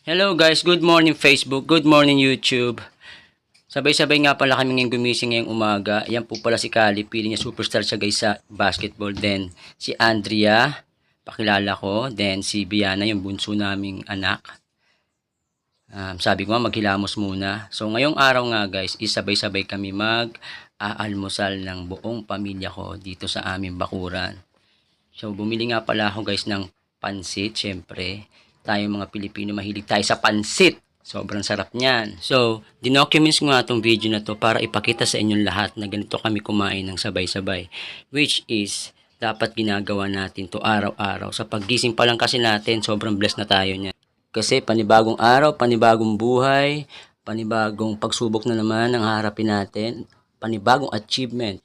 Hello guys, good morning Facebook, good morning YouTube. Sabay-sabay nga pala kami ngayong gumising ngayong umaga. Yan po pala si Kali, piling niya superstar siya guys sa basketball. Then si Andrea, pakilala ko. Then si Biana, yung bunso naming anak. Sabi ko nga maghilamos muna. So ngayong araw nga guys, isabay-sabay kami mag-aalmusal ng buong pamilya ko dito sa aming bakuran. So bumili nga pala ako guys ng pansit, syempre. Tayo mga Pilipino mahilig tayo sa pansit. Sobrang sarap niyan. So, dinocuments ko nga itong video na to para ipakita sa inyong lahat na ganito kami kumain ng sabay-sabay. Which is, dapat ginagawa natin to araw-araw. Sa paggising pa lang kasi natin, sobrang blessed na tayo niyan. Kasi panibagong araw, panibagong buhay, panibagong pagsubok na naman ang haharapin natin, panibagong achievement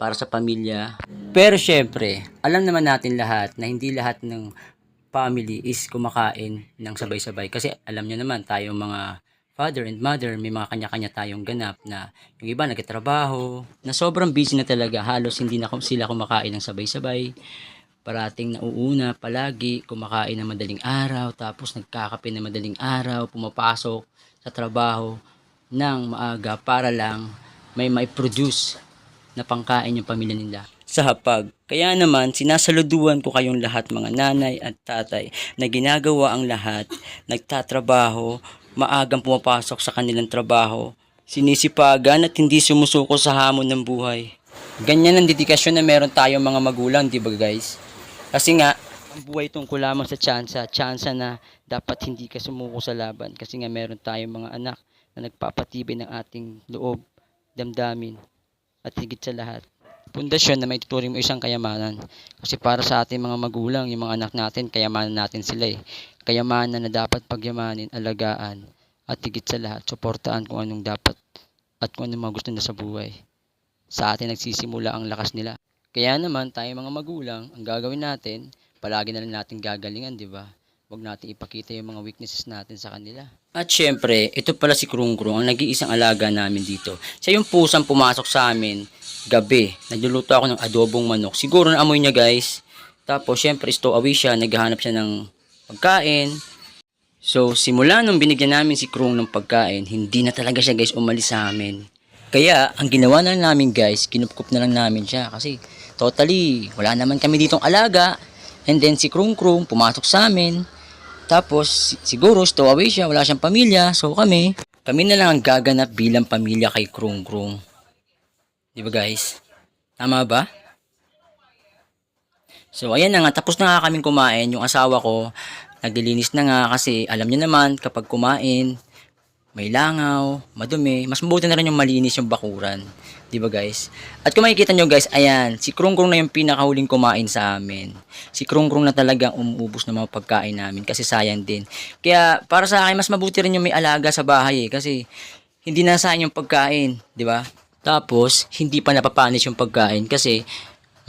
para sa pamilya. Pero syempre, alam naman natin lahat na hindi lahat ng family is kumakain ng sabay-sabay. Kasi alam nyo naman, tayong mga father and mother, may mga kanya-kanya tayong ganap na yung iba nagtatrabaho, na sobrang busy na talaga. Halos hindi na sila kumakain ng sabay-sabay. Parating nauuna, palagi, kumakain ng madaling araw, tapos nagkakape ng madaling araw, pumapasok sa trabaho ng maaga para lang may produce na pangkain yung pamilya nila sa hapag. Kaya naman, sinasaluduan ko kayong lahat mga nanay at tatay na ginagawa ang lahat, nagtatrabaho, maagang pumapasok sa kanilang trabaho, sinisipagan at hindi sumusuko sa hamon ng buhay. Ganyan ang dedikasyon na meron tayong mga magulang, di ba guys? Kasi nga, ang buhay tungkol lamang sa tsansa na dapat hindi ka sumuko sa laban. Kasi nga meron tayong mga anak na nagpapatibay ng ating loob, damdamin, at higit sa lahat, pundasyon na may tuturing mo isang kayamanan. Kasi para sa ating mga magulang, yung mga anak natin, kayamanan natin sila eh. Kayamanan na dapat pagyamanin, alagaan, at higit sa lahat, suportaan kung anong dapat at kung anong mga gusto na sa buhay. Sa atin nagsisimula ang lakas nila. Kaya naman, tayo mga magulang, ang gagawin natin, palagi na lang natin gagalingan, di ba? Huwag natin ipakita yung mga weaknesses natin sa kanila. At syempre, ito pala si Krung Krung, ang nag-iisang alaga namin dito. Siya yung pusang pumasok sa amin gabi. Nagluluto ako ng adobong manok. Siguro naamoy niya guys. Tapos syempre stowaway siya. Naghahanap siya ng pagkain. So simula nung binigyan namin si Krung ng pagkain, hindi na talaga siya guys umalis sa amin. Kaya ang ginawa na lang namin guys, kinupkup na lang namin siya. Kasi totally wala naman kami ditong alaga. And then si Krung Krung pumasok sa amin. Tapos siguro stowaway siya. Wala siyang pamilya. So kami na lang ang gaganap bilang pamilya kay Krung Krung. Di ba guys? Tama ba? So ayan na nga, tapos na nga kaming kumain. Yung asawa ko, naglilinis na nga kasi alam niyo naman kapag kumain, may langaw, madumi, mas mabuti na rin yung malinis yung bakuran. Di ba guys? At kung makikita nyo guys, ayan, si Krung Krung na yung pinakahuling kumain sa amin. Si Krung Krung na talagang umuubos ng mga pagkain namin kasi sayang din. Kaya para sa akin, mas mabuti rin yung may alaga sa bahay kasi hindi na sayang yung pagkain. Di ba? Tapos, hindi pa napapanis yung pagkain kasi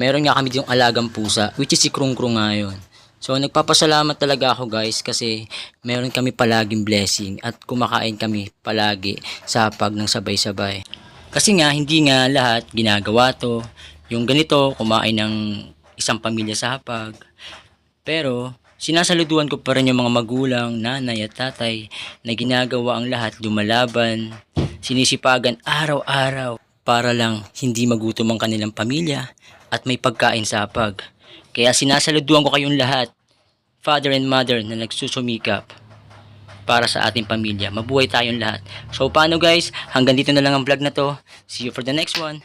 meron nga kami ditong alagang pusa, which is si Krung Krung nga yun. So, nagpapasalamat talaga ako guys kasi meron kami palaging blessing at kumakain kami palagi sa hapag ng sabay-sabay. Kasi nga, hindi nga lahat ginagawa to. Yung ganito, kumain ng isang pamilya sa hapag. Pero, sinasaluduan ko pa rin yung mga magulang, nanay at tatay na ginagawa ang lahat, lumalaban, sinisipagan araw-araw para lang hindi magutom ang kanilang pamilya at may pagkain sa hapag. Kaya sinasaluduan ko kayong lahat, father and mother na nagsusumikap para sa ating pamilya. Mabuhay tayong lahat. So paano guys, hanggang dito na lang ang vlog na to. See you for the next one.